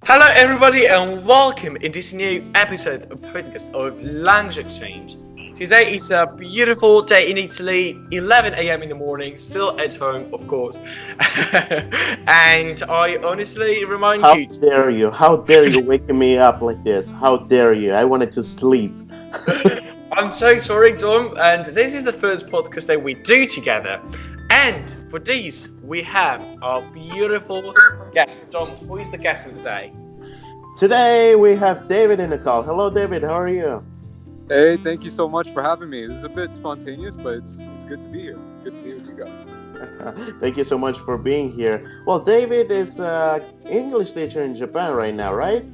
Hello, everybody, and welcome in this new episode of podcast of Language Exchange. Today is a beautiful day in Italy, 11 a.m. in the morning, still at home, of course. And I honestly remind How you. dare you? How dare you waking me up like this? How dare you? I wanted to sleep. I'm so sorry, Dom, and this is the first podcast that we do together. And for this, we have our beautiful guest. Dom, who is the guest of the day? Today we have David in the call. Hello, David. How are you? Hey, thank you so much for having me. This is a bit spontaneous, but it's good to be here. Good to be with you guys. Thank you so much for being here. Well, David is an English teacher in Japan right now, right?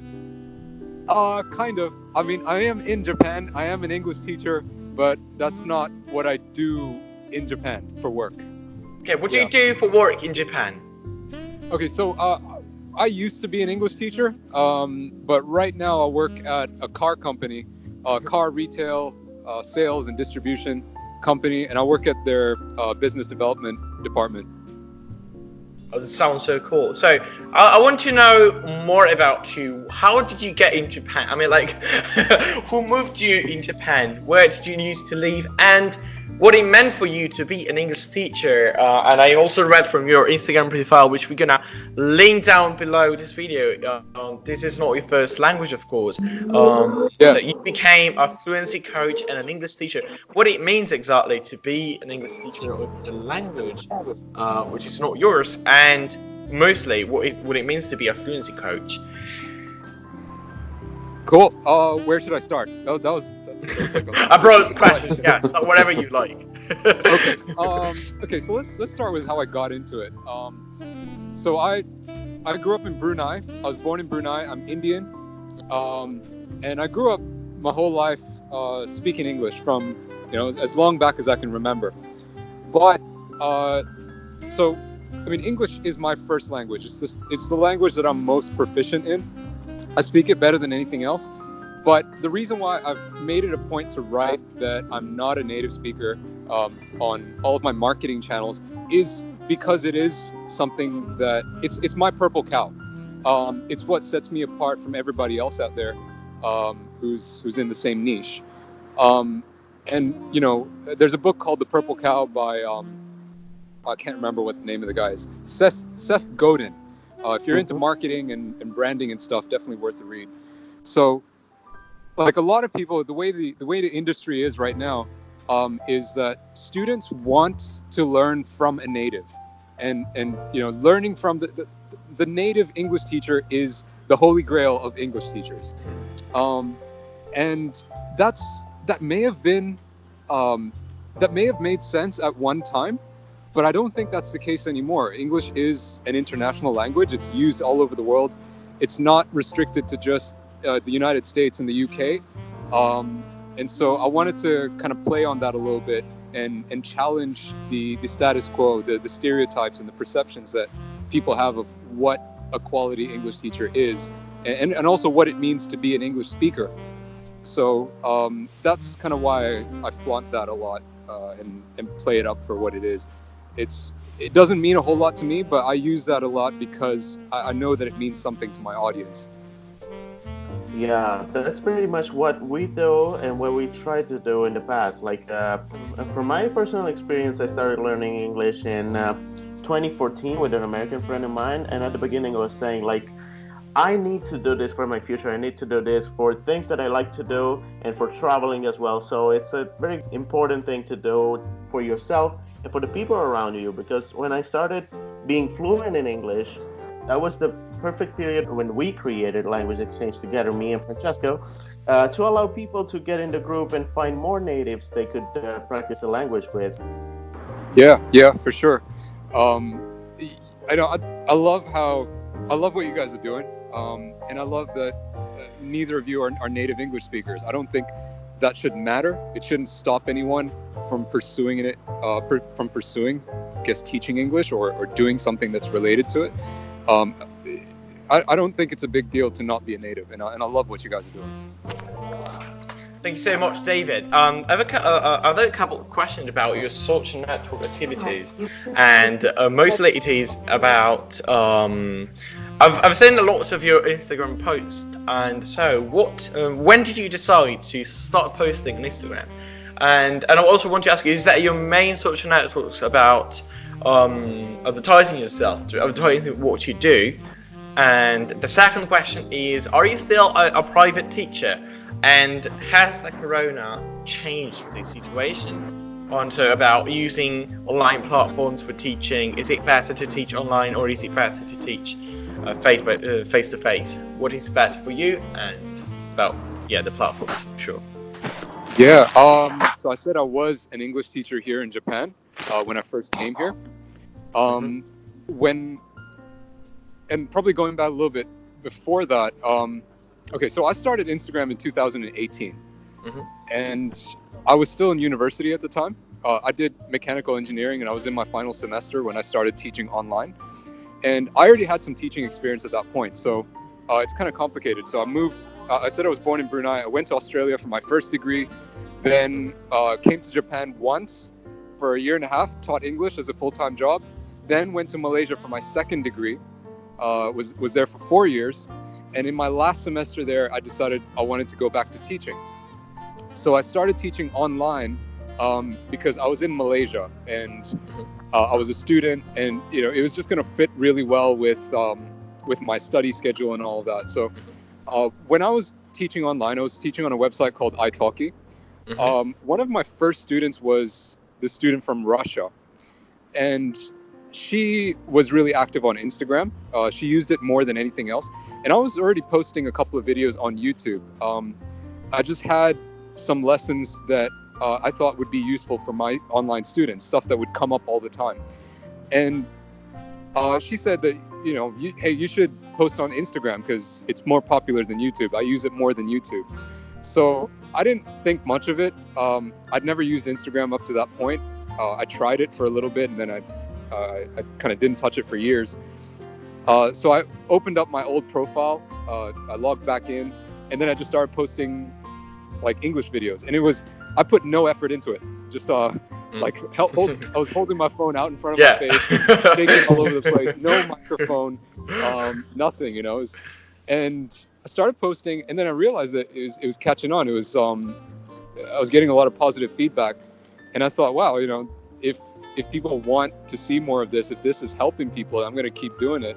Kind of. I mean, I am in Japan. I am an English teacher, but that's not what I do in Japan for work. Okay, what do you do for work in Japan? Okay, so I used to be an English teacher, but right now I work at a car company, car retail, sales and distribution company, and I work at their business development department. Oh, that sounds so cool. So I want to know more about you. How did you get in Japan? I mean, like, who moved you in Japan? Where did you used to live? And what it meant for you to be an English teacher. And I also read from your Instagram profile, which we're gonna link down below this video. This is not your first language, of course. So you became a fluency coach and an English teacher. What it means exactly to be an English teacher of the language, which is not yours, and mostly what it means to be a fluency coach. Cool. Where should I start? That was like a broad question. Yeah, start whatever you like. Okay. Okay. So let's start with how I got into it. So I grew up in Brunei. I was born in Brunei. I'm Indian. And I grew up my whole life speaking English from as long back as I can remember. But so I mean, English is my first language. It's the language that I'm most proficient in. I speak it better than anything else. But the reason why I've made it a point to write that I'm not a native speaker on all of my marketing channels is because it is something that it's my purple cow. It's what sets me apart from everybody else out there who's in the same niche. And there's a book called The Purple Cow by I can't remember what the name of the guy is. Seth Godin. If you're into marketing and branding and stuff, definitely worth a read. So, like a lot of people, the way the industry is right now is that students want to learn from a native, and learning from the native English teacher is the holy grail of English teachers, and that may have made sense at one time. But I don't think that's the case anymore. English is an international language. It's used all over the world. It's not restricted to just the United States and the UK. And so I wanted to kind of play on that a little bit and challenge the status quo, the stereotypes and the perceptions that people have of what a quality English teacher is, and also what it means to be an English speaker. So that's kind of why I flaunt that a lot and play it up for what it is. It doesn't mean a whole lot to me, but I use that a lot because I know that it means something to my audience. Yeah, that's pretty much what we do and what we tried to do in the past. Like, from my personal experience, I started learning English in 2014 with an American friend of mine. And at the beginning, I was saying, like, I need to do this for my future. I need to do this for things that I like to do and for traveling as well. So it's a very important thing to do for yourself and for the people around you, because when I started being fluent in English, that was the perfect period when we created Language Exchange together, me and Francesco, to allow people to get in the group and find more natives they could practice the language with. Yeah, for sure. I love what you guys are doing, and I love that neither of you are native English speakers. I don't think that should matter. It shouldn't stop anyone from pursuing it, teaching English or doing something that's related to it. I don't think it's a big deal to not be a native, and I love what you guys are doing. Thank you so much, David. I've a couple of questions about your social network activities, and mostly it is about I've seen lots of your Instagram posts, and so when did you decide to start posting on Instagram? And I also want to ask you, is that your main social networks about advertising yourself, advertising what you do? And the second question is, are you still a private teacher? And has the corona changed the situation? So about using online platforms for teaching, is it better to teach online or is it better to teach face to face? What is better for you? And about the platforms for sure. Yeah, so I said I was an English teacher here in Japan when I first came here. And probably going back a little bit before that, okay, so I started Instagram in 2018, and I was still in university at the time. I did mechanical engineering, and I was in my final semester when I started teaching online. And I already had some teaching experience at that point, so it's kind of complicated. So I moved. I said I was born in Brunei. I went to Australia for my first degree, then came to Japan once for a year and a half, taught English as a full-time job, then went to Malaysia for my second degree, was there for 4 years, and in my last semester there, I decided I wanted to go back to teaching. So I started teaching online because I was in Malaysia, and I was a student, and it was just going to fit really well with my study schedule and all of that. So when I was teaching online, I was teaching on a website called italki. One of my first students was the student from Russia, and she was really active on Instagram. She used it more than anything else, and I was already posting a couple of videos on YouTube. I just had some lessons that I thought would be useful for my online students, stuff that would come up all the time. And she said that, hey, you should post on Instagram because it's more popular than YouTube. I use it more than YouTube. So I didn't think much of it. I'd never used Instagram up to that point. I tried it for a little bit, and then I kind of didn't touch it for years. So I opened up my old profile. I logged back in, and then I just started posting like English videos. And I put no effort into it. Just I was holding my phone out in front of my face, shaking all over the place, no microphone, nothing, and I started posting, and then I realized that it was catching on. I was getting a lot of positive feedback, and I thought, wow, if people want to see more of this, if this is helping people, I'm going to keep doing it.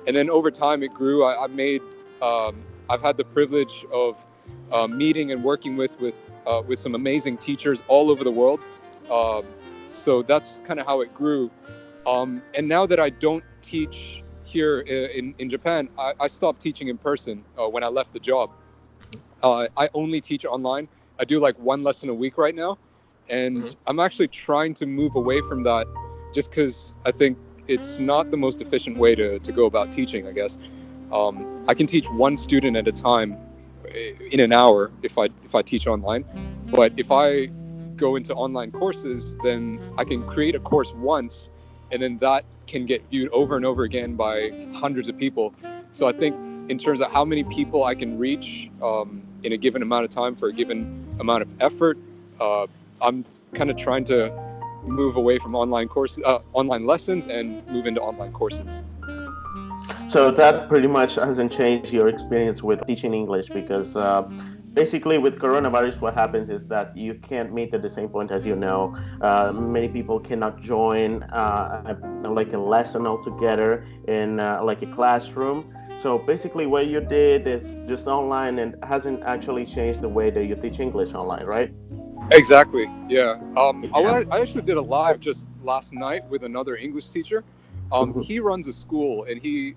And then over time it grew. I've had the privilege of meeting and working with some amazing teachers all over the world. So that's kind of how it grew. And now that I don't teach here in Japan, I stopped teaching in person when I left the job. I only teach online. I do like one lesson a week right now. And I'm actually trying to move away from that just because I think it's not the most efficient way to go about teaching, I guess. I can teach one student at a time in an hour if I teach online. But if I go into online courses, then I can create a course once, and then that can get viewed over and over again by hundreds of people. So I think in terms of how many people I can reach in a given amount of time for a given amount of effort, I'm kind of trying to move away from online lessons and move into online courses. So that pretty much hasn't changed your experience with teaching English, because basically with coronavirus, what happens is that you can't meet at the same point, as many people cannot join like a lesson altogether in like a classroom. So basically what you did is just online, and hasn't actually changed the way that you teach English online, right? Exactly, yeah. I actually did a live just last night with another English teacher. He runs a school, and he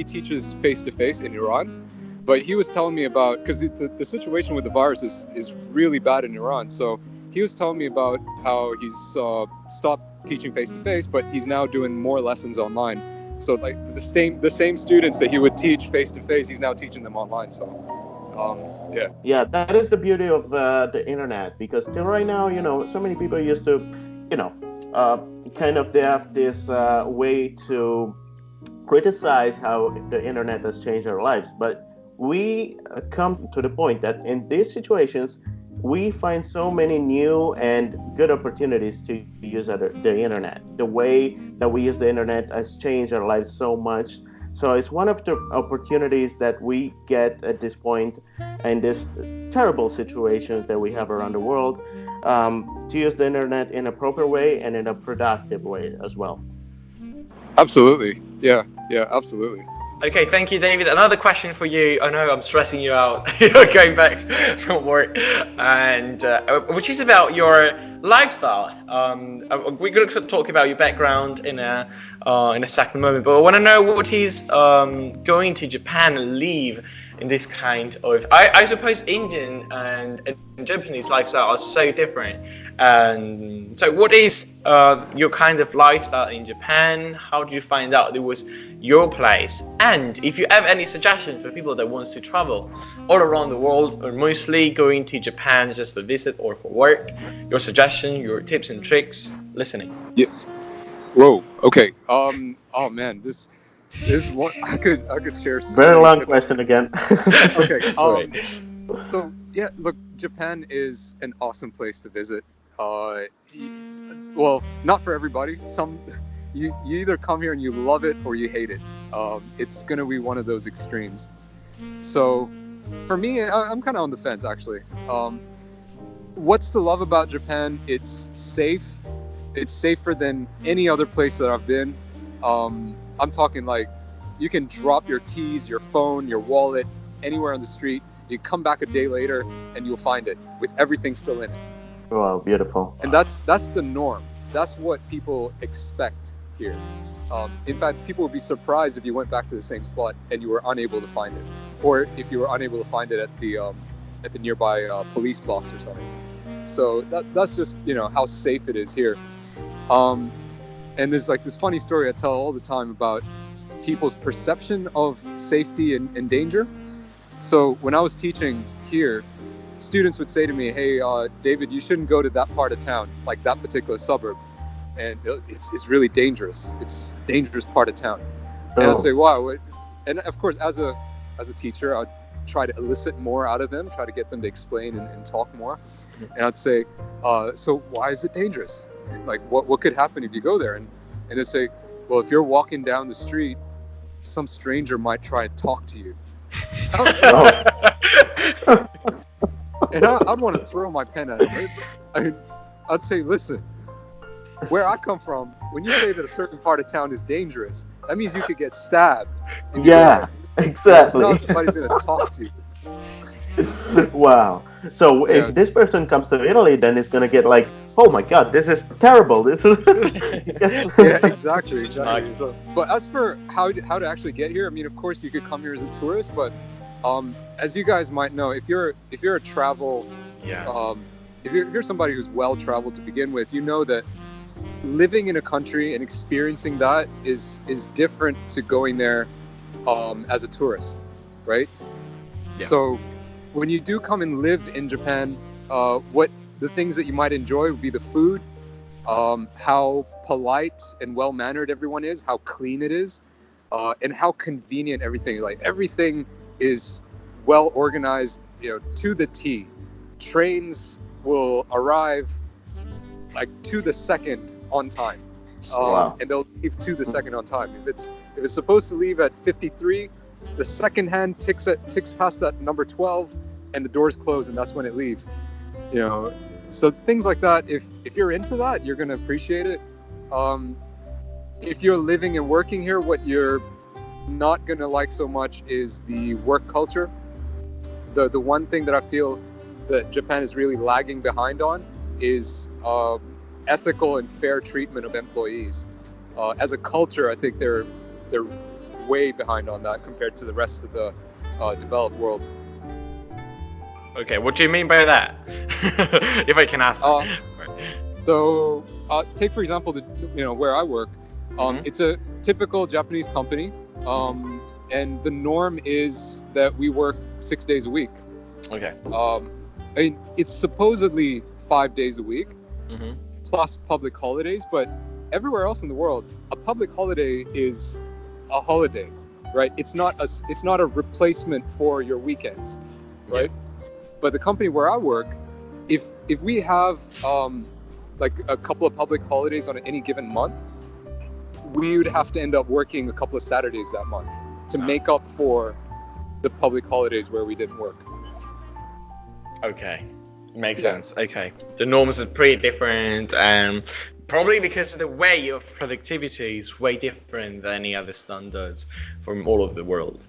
teaches face-to-face in Iran. But he was telling me about, because the situation with the virus is really bad in Iran. So he was telling me about how he's stopped teaching face-to-face, but he's now doing more lessons online. So like the same students that he would teach face-to-face, he's now teaching them online. So yeah. Yeah, that is the beauty of the internet, because till right now, so many people used to, kind of they have this way to criticize how the internet has changed our lives. But we come to the point that in these situations, we find so many new and good opportunities to use the internet. The way that we use the internet has changed our lives so much So it's one of the opportunities that we get at this point in this terrible situations that we have around the world, to use the internet in a proper way and in a productive way as well. Absolutely. Yeah, absolutely. Okay, thank you, David. Another question for you. I know I'm stressing you out. You're going back from work, and which is about your lifestyle. We're going to talk about your background in a second moment, but I want to know what is going to Japan and live in this kind of. I suppose Indian and Japanese lifestyle are so different. And so, what is your kind of lifestyle in Japan? How did you find out it was your place? And if you have any suggestions for people that wants to travel all around the world, or mostly going to Japan just for visit or for work, your suggestion, your tips and tricks, listening. Yeah. Whoa. Okay. Oh man, this is what I could share. So Very long question again. Okay. So yeah, look, Japan is an awesome place to visit. Well, not for everybody. You either come here and you love it or you hate it. It's gonna be one of those extremes. So for me, I'm kind of on the fence actually. What's to love about Japan? It's safe. It's safer than any other place that I've been. I'm talking like you can drop your keys, your phone, your wallet anywhere on the street. You come back a day later and you'll find it with everything still in it. Wow, beautiful. And that's the norm. That's what people expect here. In fact, people would be surprised if you went back to the same spot and you were unable to find it, or if you were unable to find it at the nearby police box or something. So that's just how safe it is here. And there's like this funny story I tell all the time about people's perception of safety and danger. So when I was teaching here, students would say to me, "Hey, David, you shouldn't go to that part of town, like that particular suburb, and it's really dangerous. It's a dangerous part of town." And I'd say, "Wow!" And of course, as a teacher, I'd try to elicit more out of them, try to get them to explain and talk more. And I'd say, "So why is it dangerous? Like, what could happen if you go there?" And they'd say, "Well, if you're walking down the street, some stranger might try and talk to you." And I'd want to throw my pen at him. I'd say, "Listen, where I come from, when you say that a certain part of town is dangerous, that means you could get stabbed." Yeah, exactly. Not somebody's going to talk to you. Wow. So if this person comes to Italy, then it's going to get like, "Oh my God, this is terrible. This is..." Yeah, exactly. So, but as for how to actually get here, I mean, of course, you could come here as a tourist, but as you guys might know, if you're a travel, if you're somebody who's well traveled to begin with, you know that living in a country and experiencing that is different to going there as a tourist, right? Yeah. So when you do come and live in Japan, what the things that you might enjoy would be the food, how polite and well-mannered everyone is, how clean it is, and how convenient everything is. Like everything is well organized, to the T. Trains will arrive like to the second on time, and they'll leave to the second on time. If it's supposed to leave at 53, the second hand ticks past that number 12, and the doors close, and that's when it leaves. So things like that. If you're into that, you're gonna appreciate it. If you're living and working here, what you're not gonna like so much is the work culture. The one thing that I feel that Japan is really lagging behind on is ethical and fair treatment of employees. As a culture, I think they're way behind on that compared to the rest of the developed world. Okay, what do you mean by that? If I can ask. So take for example where I work. It's a typical Japanese company, and the norm is that we work 6 days a week. Okay. I mean, it's supposedly 5 days a week, plus public holidays, but everywhere else in the world, a public holiday is a holiday, right? It's not a replacement for your weekends, right? Yeah. But the company where I work, if we have like a couple of public holidays on any given month, we would have to end up working a couple of Saturdays that month. to make up for the public holidays where we didn't work. Okay, makes sense. Okay, the norms are pretty different, and probably because the way of productivity is way different than any other standards from all over the world.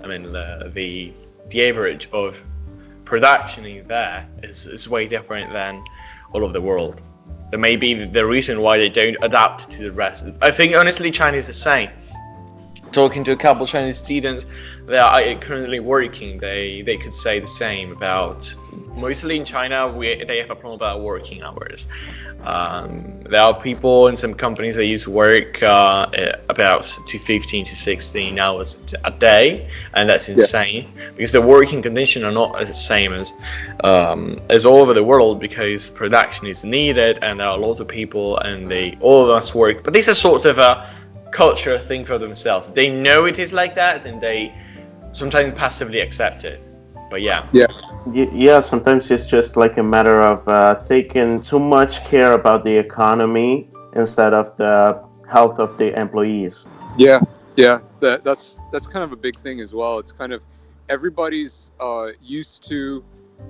I mean, the average of production in there is way different than all over the world. That may be the reason why they don't adapt to the rest. I think honestly China is the same. Talking to a couple Chinese students that are currently working, they could say the same about, mostly in China they have a problem about working hours. There are people in some companies that used to work about 15 to 16 hours a day, and that's insane because the working conditions are not the same as all over the world, because production is needed and there are lots of people and they all must work. But this is sort of a culture thing for themselves. They know it is like that and they sometimes passively accept it. But yeah, sometimes it's just like a matter of taking too much care about the economy instead of the health of the employees. That's kind of a big thing as well. It's kind of everybody's used to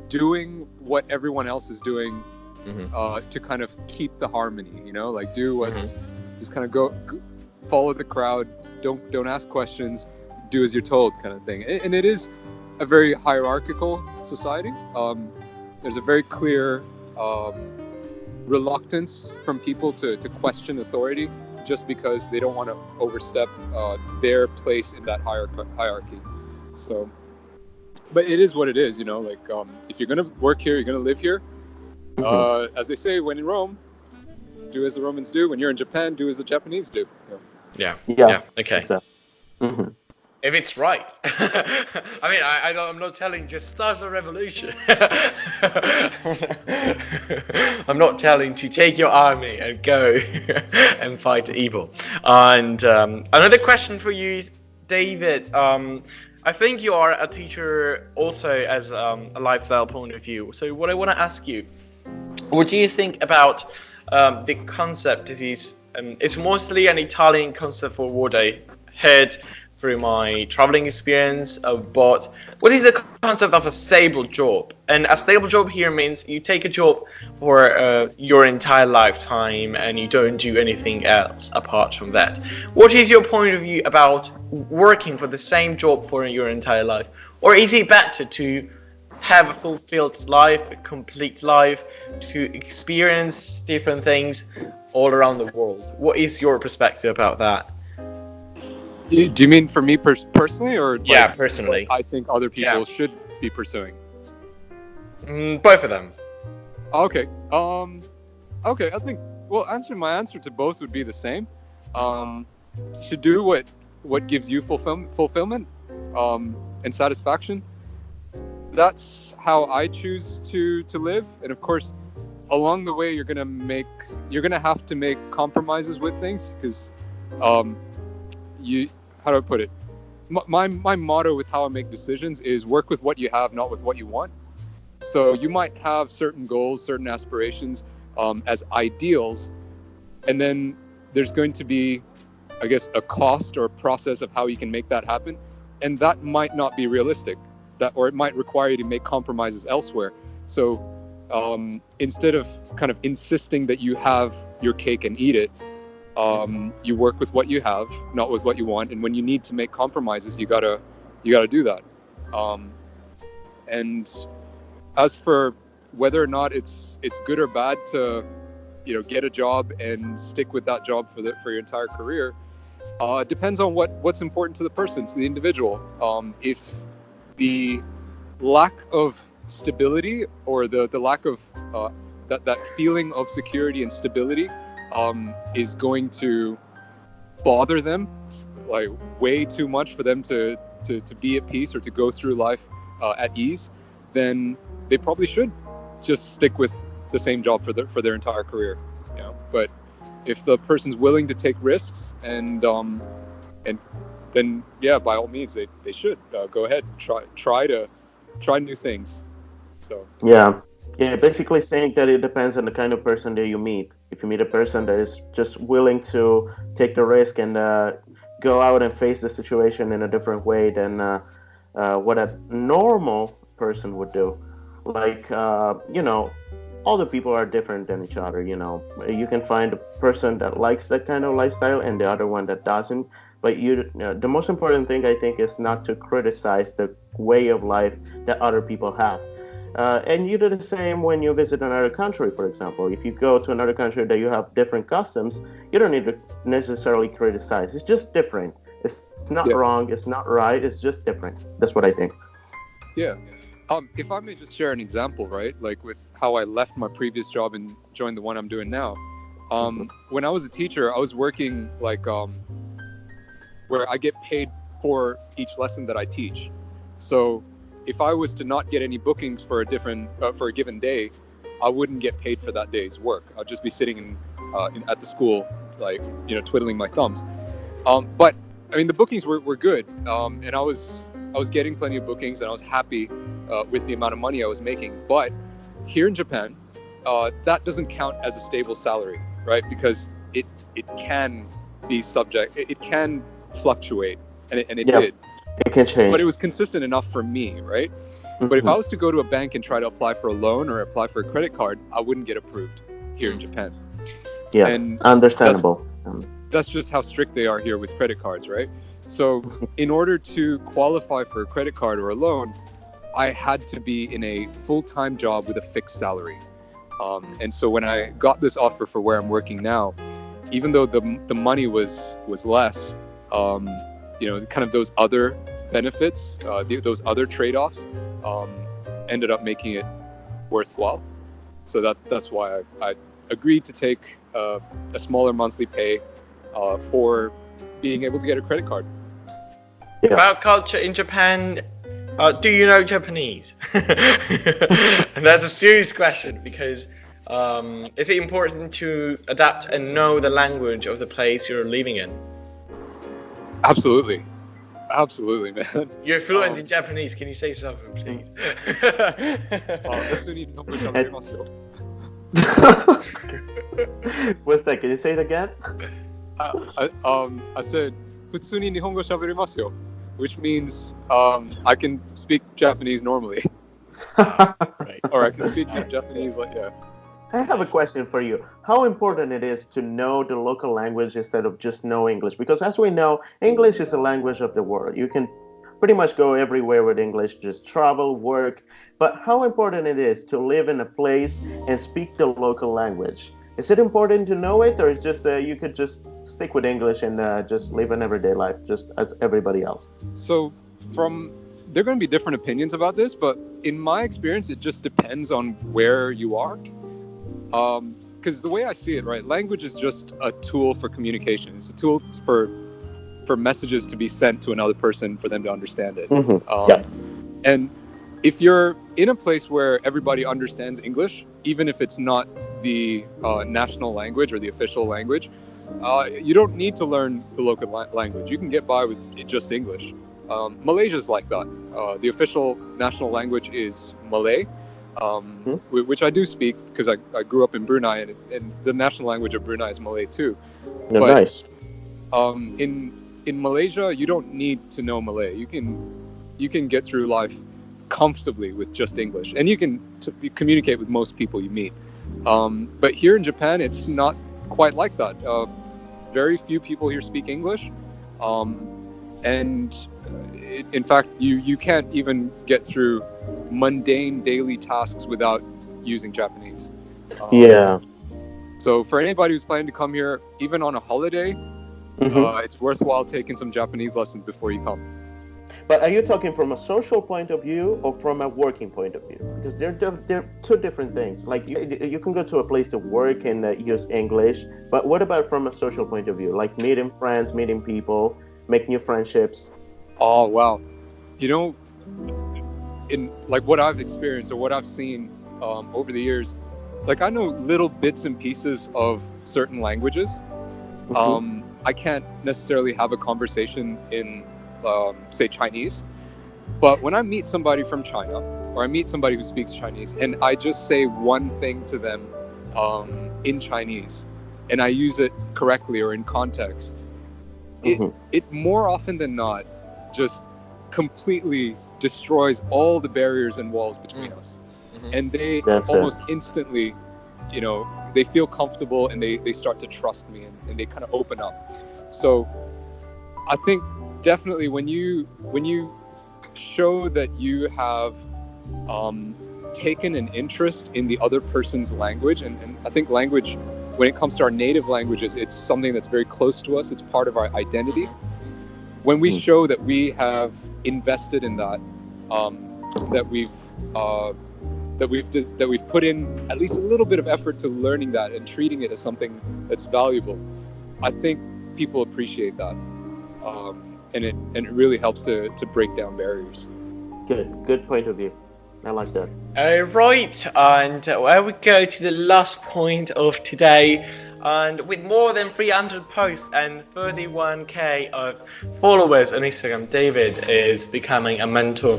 doing what everyone else is doing to kind of keep the harmony, you know, like do what's just kind of go follow the crowd, don't ask questions, do as you're told, kind of thing. And it is a very hierarchical society. There's a very clear reluctance from people to question authority just because they don't want to overstep their place in that hierarchy. So, but it is what it is, you know, like if you're going to work here, you're going to live here. As they say, when in Rome, do as the Romans do. When you're in Japan, do as the Japanese do. Yeah. Okay. Exactly. If it's right. I mean, I'm not telling just start a revolution. I'm not telling to take your army and go and fight evil. And another question for you, David. I think you are a teacher also as a lifestyle point of view. So what I want to ask you, what do you think about the concept? It's mostly an Italian concept for what I heard through my traveling experience, but what is the concept of a stable job? And a stable job here means you take a job for your entire lifetime and you don't do anything else apart from that. What is your point of view about working for the same job for your entire life? Or is it better to have a fulfilled life, a complete life, to experience different things all around the world? What is your perspective about that? Do you mean for me personally, or personally? I think other people should be pursuing. Both of them. Okay. Okay. I think my answer to both would be the same. You should do what gives you fulfillment, and satisfaction. That's how I choose to live, and of course, along the way, you're gonna have to make compromises with things because. How do I put it? My motto with how I make decisions is work with what you have, not with what you want. So you might have certain goals, certain aspirations as ideals, and then there's going to be, I guess, a cost or a process of how you can make that happen, and that might not be realistic. Or it might require you to make compromises elsewhere. So instead of kind of insisting that you have your cake and eat it. You work with what you have, not with what you want. And when you need to make compromises, you gotta do that. And as for whether or not it's good or bad to, get a job and stick with that job for your entire career, it depends on what's important to the person, to the individual. If the lack of stability or the lack of that feeling of security and stability is going to bother them like way too much for them to be at peace or to go through life at ease, then they probably should just stick with the same job for their entire career. But if the person's willing to take risks and then by all means they should go ahead and try new things. So basically saying that it depends on the kind of person that you meet. If you meet a person that is just willing to take the risk and go out and face the situation in a different way than what a normal person would do. Like, all the people are different than each other. You can find a person that likes that kind of lifestyle and the other one that doesn't. But the most important thing, I think, is not to criticize the way of life that other people have. And you do the same when you visit another country, for example. If you go to another country that you have different customs, you don't need to necessarily criticize. It's just different. It's not wrong. It's not right. It's just different. That's what I think. Yeah. If I may just share an example, right? Like with how I left my previous job and joined the one I'm doing now. When I was a teacher, I was working like where I get paid for each lesson that I teach. So if I was to not get any bookings for a given day, I wouldn't get paid for that day's work. I'd just be sitting at the school, like, twiddling my thumbs. But I mean, the bookings were good, and I was getting plenty of bookings, and I was happy with the amount of money I was making. But here in Japan, that doesn't count as a stable salary, right? Because it can be subject, it can fluctuate, and it did. It can change. But it was consistent enough for me, right? Mm-hmm. But if I was to go to a bank and try to apply for a loan or apply for a credit card, I wouldn't get approved here in Japan. Yeah, and understandable. That's just how strict they are here with credit cards, right? So in order to qualify for a credit card or a loan, I had to be in a full-time job with a fixed salary. And so when I got this offer for where I'm working now, even though the money was less, kind of those other benefits, those other trade-offs, ended up making it worthwhile. So that's why I agreed to take a smaller monthly pay for being able to get a credit card. Yeah. About culture in Japan, do you know Japanese? And that's a serious question because is it important to adapt and know the language of the place you're living in? Absolutely, man. You're fluent in Japanese. Can you say something, please? What's that? Can you say it again? I said, 普通に日本語喋れますよ, which means I can speak Japanese normally. Right. Or I can speak Japanese like, yeah. I have a question for you. How important it is to know the local language instead of just know English? Because as we know, English is a language of the world. You can pretty much go everywhere with English, just travel, work. But how important it is to live in a place and speak the local language? Is it important to know it, or is just you could just stick with English and just live an everyday life, just as everybody else? So there are going to be different opinions about this, but in my experience, it just depends on where you are. Because the way I see it, right, language is just a tool for communication. It's a tool for messages to be sent to another person for them to understand it. Mm-hmm. And if you're in a place where everybody understands English, even if it's not the national language or the official language, you don't need to learn the local language. You can get by with just English. Malaysia's like that. The official national language is Malay. Which I do speak because I grew up in Brunei, and the national language of Brunei is Malay too. No, but, nice. In Malaysia, you don't need to know Malay. You can get through life comfortably with just English, and you can communicate with most people you meet. But here in Japan, it's not quite like that. Very few people here speak English, and in fact, you can't even get through mundane daily tasks without using Japanese. So for anybody who's planning to come here, even on a holiday, it's worthwhile taking some Japanese lessons before you come. But are you talking from a social point of view or from a working point of view? Because they're two different things. Like you can go to a place to work and use English, but what about from a social point of view? Like meeting friends, meeting people, make new friendships? Oh, wow. In like what I've experienced or what I've seen over the years, like I know little bits and pieces of certain languages. I can't necessarily have a conversation in say Chinese, but when I meet somebody from China or I meet somebody who speaks Chinese and I just say one thing to them in Chinese and I use it correctly or in context, it more often than not just completely destroys all the barriers and walls between us. And they almost instantly, you know, they feel comfortable and they start to trust me and they kind of open up. So I think definitely when you show that you have taken an interest in the other person's language, and I think language, when it comes to our native languages, it's something that's very close to us. It's part of our identity. When we show that we have invested in that, that we've put in at least a little bit of effort to learning that and treating it as something that's valuable, I think people appreciate that, and it really helps to break down barriers. Good point of view. I like that. Right, and where we go to the last point of today, and with more than 300 posts and 31k of followers on Instagram, David is becoming a mentor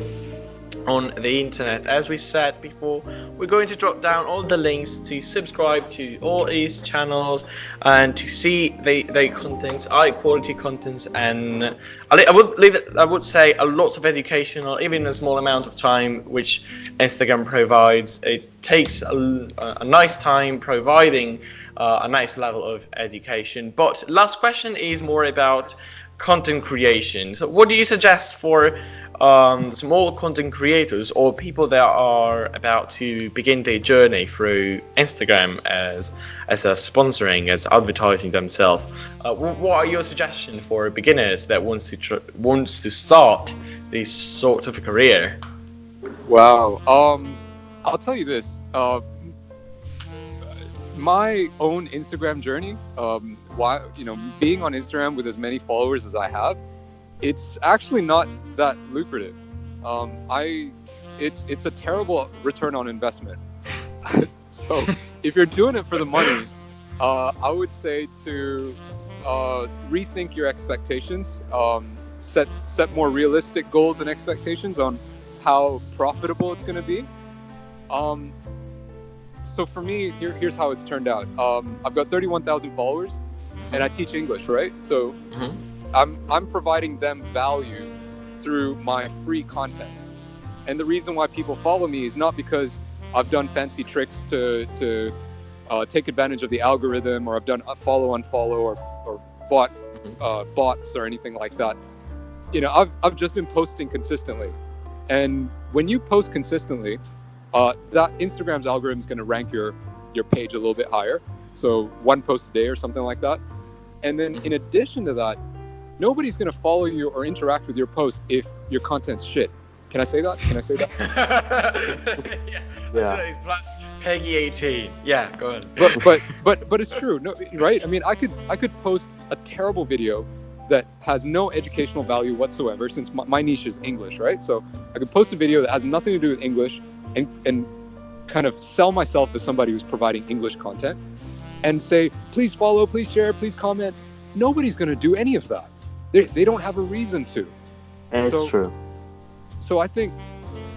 on the internet. As we said before, we're going to drop down all the links to subscribe to all these channels and to see the contents, high quality contents, and I would say a lot of education, or even a small amount of time which Instagram provides. It takes a nice time providing a nice level of education. But last question is more about content creation. So what do you suggest for small content creators or people that are about to begin their journey through Instagram as a sponsoring, as advertising themselves? What are your suggestions for beginners that wants to start this sort of career? Wow. I'll tell you this. My own Instagram journey, being on Instagram with as many followers as I have, it's actually not that lucrative. It's a terrible return on investment. So if you're doing it for the money, I would say to rethink your expectations, set more realistic goals and expectations on how profitable it's going to be. So for me, here's how it's turned out. I've got 31,000 followers, and I teach English, right? So I'm providing them value through my free content. And the reason why people follow me is not because I've done fancy tricks to take advantage of the algorithm, or I've done follow, unfollow, or bots or anything like that. You know, I've just been posting consistently. And when you post consistently, that Instagram's algorithm is going to rank your page a little bit higher. So 1 post a day or something like that. And then in addition to that, nobody's going to follow you or interact with your post if your content's shit. Can I say that? Yeah. It's Peggy 18. Yeah, go ahead. But it's true. No, right? I mean, I could post a terrible video that has no educational value whatsoever, since my niche is English, right? So I could post a video that has nothing to do with English and kind of sell myself as somebody who's providing English content and say, please follow, please share, please comment. Nobody's going to do any of that. They don't have a reason to. That's true. So I think,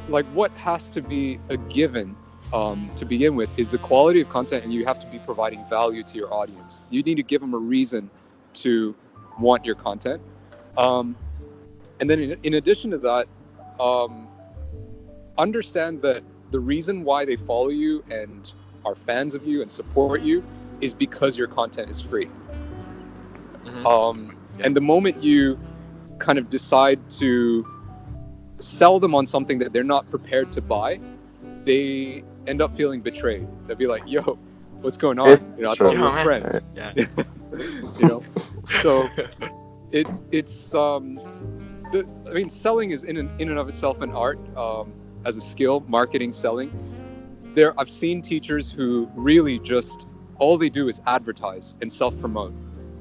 like, what has to be a given to begin with is the quality of content, and you have to be providing value to your audience. You need to give them a reason to want your content. And then in addition to that, understand that the reason why they follow you and are fans of you and support you is because your content is free. And the moment you kind of decide to sell them on something that they're not prepared to buy, they end up feeling betrayed. They'll be like, yo, what's going on? You know, I thought we were friends. Yeah. You know, so it's I mean, selling is in and of itself an art, as a skill, marketing, selling. I've seen teachers who really just, all they do is advertise and self-promote,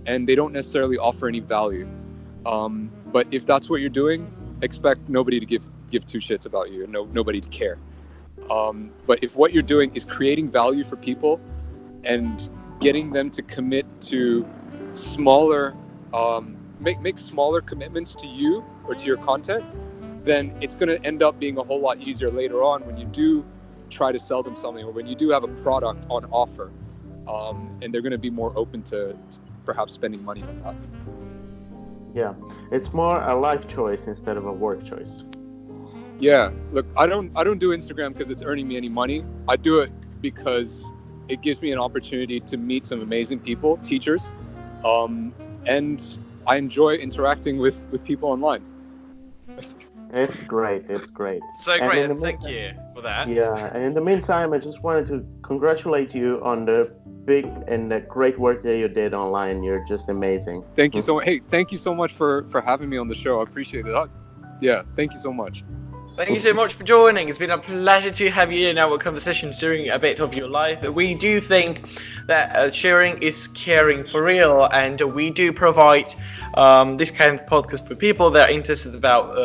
and they don't necessarily offer any value. But if that's what you're doing, expect nobody to give two shits about you, and nobody to care. But if what you're doing is creating value for people and getting them to commit to smaller, make smaller commitments to you or to your content, then it's going to end up being a whole lot easier later on when you do try to sell them something, or when you do have a product on offer, and they're going to be more open to perhaps spending money on that. Yeah, it's more a life choice instead of a work choice. Yeah, look, I don't do Instagram because it's earning me any money. I do it because it gives me an opportunity to meet some amazing people, teachers, and I enjoy interacting with people online. It's great. It's great. So great, and thank you for that. Yeah, and in the meantime, I just wanted to congratulate you on the big and the great work that you did online. You're just amazing. Thank you so much. Hey, thank you so much for having me on the show. I appreciate it. Yeah, thank you so much. Thank you so much for joining. It's been a pleasure to have you in our conversations during a bit of your life. We do think that sharing is caring for real, and we do provide this kind of podcast for people that are interested about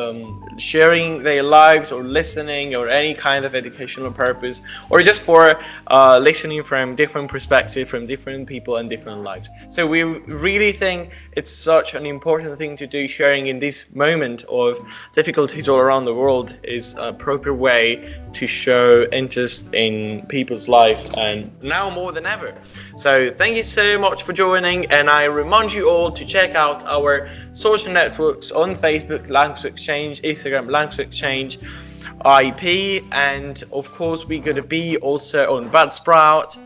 sharing their lives or listening or any kind of educational purpose, or just for listening from different perspectives from different people and different lives. So we really think it's such an important thing to do. Sharing in this moment of difficulties all around the world is a proper way to show interest in people's life, and now more than ever. So thank you so much for joining, and I remind you all to check out our social networks on Facebook, Language Exchange, Instagram, Language Exchange IP, and of course we're going to be also on Buzzsprout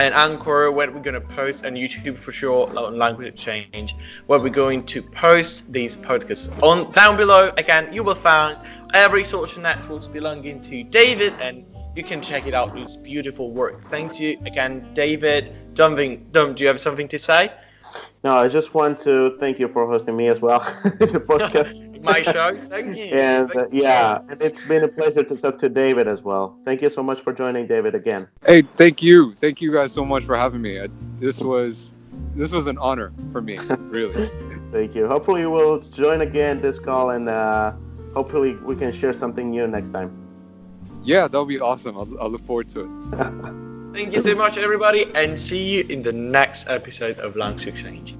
and Anchor, where we're going to post, and YouTube for sure, on Language Exchange, where we're going to post these podcasts. On down below, again, you will find every social networks belonging to David, and you can check it out. It's beautiful work. Thanks you again, David. Dom, do you have something to say? No, I just want to thank you for hosting me as well in the podcast. My show. Thank you. And and it's been a pleasure to talk to David as well. Thank you so much for joining, David, again. Hey, thank you guys so much for having me. This was an honor for me, really. Thank you. Hopefully you will join again this call, and hopefully we can share something new next time. Yeah, that'll be awesome. I'll look forward to it. Thank you so much, everybody, and see you in the next episode of Language Exchange.